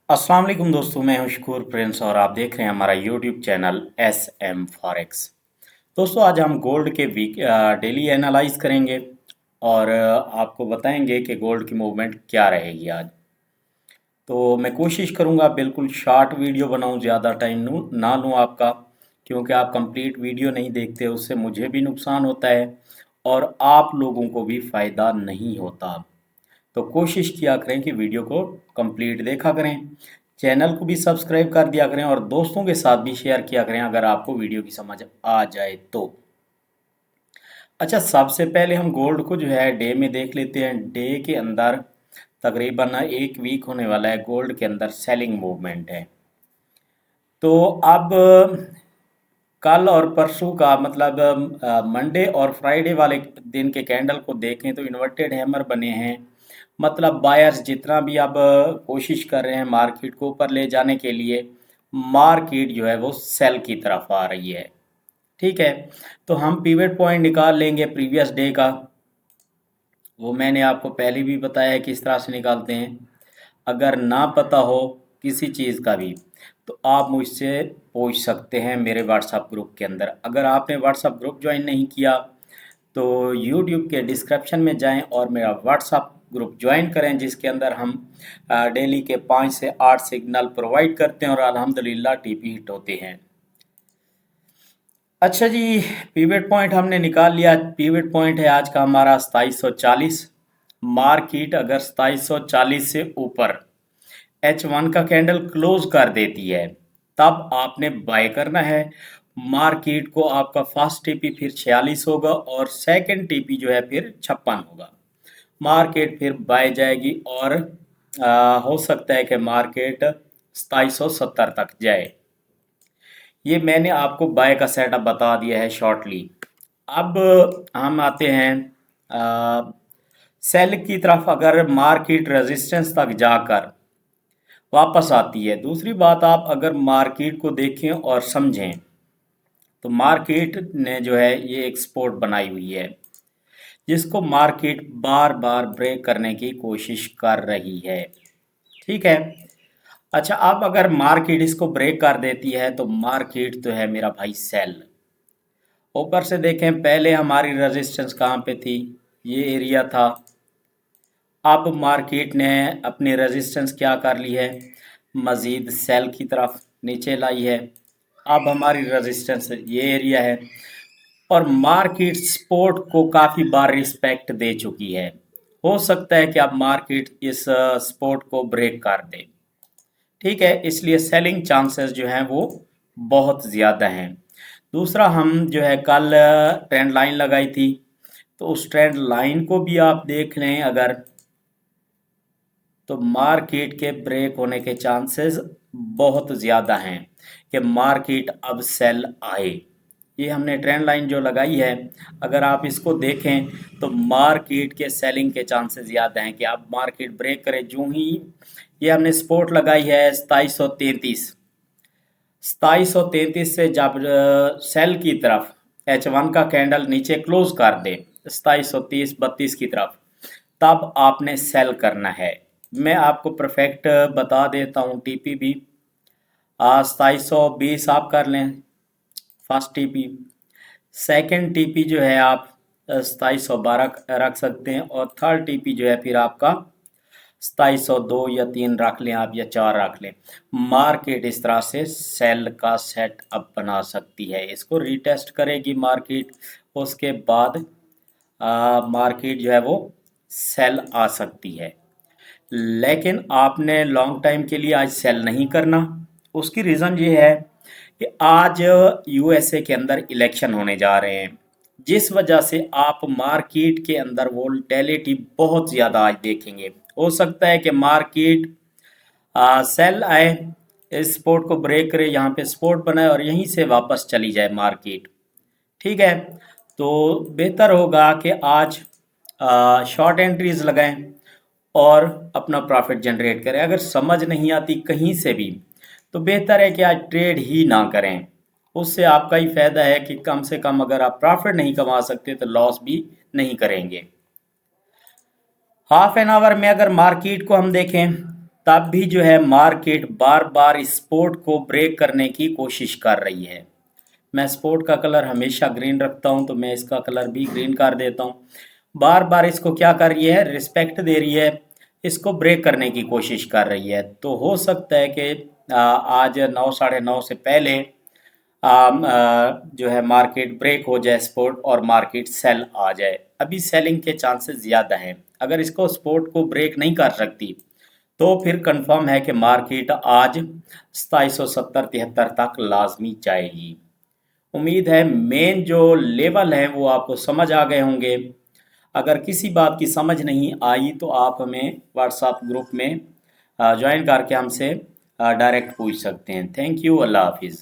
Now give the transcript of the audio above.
अस्सलाम वालेकुम दोस्तों, मैं हूं शकूर प्रिंस और आप देख रहे हैं हमारा YouTube channel S M forex. दोस्तों, आज हम गोल्ड के डेली एनालाइज करेंगे और आपको बताएंगे कि गोल्ड की मूवमेंट क्या रहेगी आज। तो मैं कोशिश करूंगा बिल्कुल शॉर्ट वीडियो बनाऊं, ज़्यादा टाइम ना लूं आपका, क्योंकि आप कंप्लीट वीडियो नहीं देखते, उससे मुझे भी नुकसान होता है और आप लोगों को भी फ़ायदा नहीं होता। तो कोशिश किया करें कि वीडियो को कंप्लीट देखा करें, चैनल को भी सब्सक्राइब कर दिया करें और दोस्तों के साथ भी शेयर किया करें अगर आपको वीडियो की समझ आ जाए तो। अच्छा, सबसे पहले हम गोल्ड को जो है डे में देख लेते हैं। डे के अंदर तकरीबन एक वीक होने वाला है, गोल्ड के अंदर सेलिंग मूवमेंट है। तो अब कल और परसों का मतलब मंडे और फ्राइडे वाले दिन के कैंडल को देखें तो इन्वर्टेड हैमर बने हैं। मतलब बायर्स जितना भी अब कोशिश कर रहे हैं मार्केट को ऊपर ले जाने के लिए, मार्केट जो है वो सेल की तरफ आ रही है। ठीक है, तो हम पिवट पॉइंट निकाल लेंगे प्रीवियस डे का। वो मैंने आपको पहले भी बताया है किस तरह से निकालते हैं। अगर ना पता हो किसी चीज़ का भी तो आप मुझसे पूछ सकते हैं मेरे व्हाट्सएप ग्रुप के अंदर। अगर आपने व्हाट्सएप ग्रुप ज्वाइन नहीं किया तो यूट्यूब के डिस्क्रिप्शन में जाएं और मेरा व्हाट्सएप ग्रुप ज्वाइन करें, जिसके अंदर हम डेली के 5 से 8 सिग्नल प्रोवाइड करते हैं और अल्हम्दुलिल्लाह टीपी हिट होते हैं। अच्छा जी, पिवट पॉइंट हमने निकाल लिया। पिवट पॉइंट है आज का हमारा 2740। मार्केट अगर 2740 से ऊपर H1 का कैंडल क्लोज कर देती है तब आपने बाय करना है। मार्केट को आपका फर्स्ट टीपी फिर 46 होगा और सेकंड टीपी जो है फिर 56 होगा। मार्केट फिर बाय जाएगी और हो सकता है कि मार्केट 2770 तक जाए। ये मैंने आपको बाय का सेटअप बता दिया है शॉर्टली। अब हम आते हैं सेल की तरफ। अगर मार्केट रेजिस्टेंस तक जाकर वापस आती है, दूसरी बात आप अगर मार्केट को देखें और समझें तो मार्केट ने जो है ये एक सपोर्ट बनाई हुई है जिसको मार्केट बार बार ब्रेक करने की कोशिश कर रही है। ठीक है। अच्छा, अब अगर मार्केट इसको ब्रेक कर देती है तो मार्केट तो है मेरा भाई सेल। ऊपर से देखें, पहले हमारी रेजिस्टेंस कहाँ पे थी, ये एरिया था। अब मार्केट ने अपनी रेजिस्टेंस क्या कर ली है, मज़ीद सेल की तरफ नीचे लाई है। अब हमारी रेजिस्टेंस ये एरिया है और मार्केट सपोर्ट को काफ़ी बार रिस्पेक्ट दे चुकी है। हो सकता है कि अब मार्केट इस सपोर्ट को ब्रेक कर दे। ठीक है, इसलिए सेलिंग चांसेस जो हैं वो बहुत ज़्यादा हैं। दूसरा, हम जो है कल ट्रेंड लाइन लगाई थी, तो उस ट्रेंड लाइन को भी आप देख लें अगर, तो मार्केट के ब्रेक होने के चांसेस बहुत ज़्यादा हैं कि मार्केट अब सेल आए। ये हमने ट्रेंड लाइन जो लगाई है, अगर आप इसको देखें तो मार्केट के सेलिंग के चांसेस ज़्यादा हैं कि अब मार्केट ब्रेक करे। जो ही ये हमने सपोर्ट लगाई है 2733, 2733 से जब सेल की तरफ H1 का कैंडल नीचे क्लोज कर दे 2730-32 की तरफ, तब आपने सेल करना है। मैं आपको परफेक्ट बता देता हूँ। टीपी भी 2720 आप कर लें फर्स्ट टीपी। सेकंड टीपी जो है आप 2712 रख सकते हैं और थर्ड टीपी जो है फिर आपका 2702 या 3 रख लें आप, या 4 रख लें। मार्केट इस तरह से सेल का सेट अप बना सकती है, इसको रीटेस्ट करेगी मार्केट, उसके बाद मार्केट जो है वो सेल आ सकती है। लेकिन आपने लॉन्ग टाइम के लिए आज सेल नहीं करना। उसकी रीज़न ये है कि आज यूएसए के अंदर इलेक्शन होने जा रहे हैं, जिस वजह से आप मार्केट के अंदर वोलेटिलिटी बहुत ज़्यादा आज देखेंगे। हो सकता है कि मार्केट सेल आए, इस सपोर्ट को ब्रेक करे, यहाँ पे सपोर्ट बनाए और यहीं से वापस चली जाए मार्केट। ठीक है, तो बेहतर होगा कि आज शॉर्ट एंट्रीज लगाएं और अपना प्रॉफिट जनरेट करें। अगर समझ नहीं आती कहीं से भी तो बेहतर है कि आज ट्रेड ही ना करें। उससे आपका ही फायदा है कि कम से कम अगर आप प्रॉफिट नहीं कमा सकते तो लॉस भी नहीं करेंगे। हाफ एन आवर में अगर मार्केट को हम देखें तब भी जो है मार्केट बार बार इस सपोर्ट को ब्रेक करने की कोशिश कर रही है। मैं सपोर्ट का कलर हमेशा ग्रीन रखता हूं, तो मैं इसका कलर भी ग्रीन कर देता हूं। बार बार इसको क्या कर रही है, रिस्पेक्ट दे रही है, इसको ब्रेक करने की कोशिश कर रही है। तो हो सकता है कि आज 9 साढ़े 9 से पहले जो है मार्केट ब्रेक हो जाए सपोर्ट और मार्केट सेल आ जाए। अभी सेलिंग के चांसेस ज़्यादा हैं। अगर इसको सपोर्ट को ब्रेक नहीं कर सकती तो फिर कंफर्म है कि मार्केट आज 2770-73 तक लाजमी जाएगी। उम्मीद है मेन जो लेवल है वो आपको समझ आ गए होंगे। अगर किसी बात की समझ नहीं आई तो आप हमें व्हाट्सएप ग्रुप में ज्वाइन करके हमसे डायरेक्ट पूछ सकते हैं। थैंक यू, अल्लाह हाफिज़।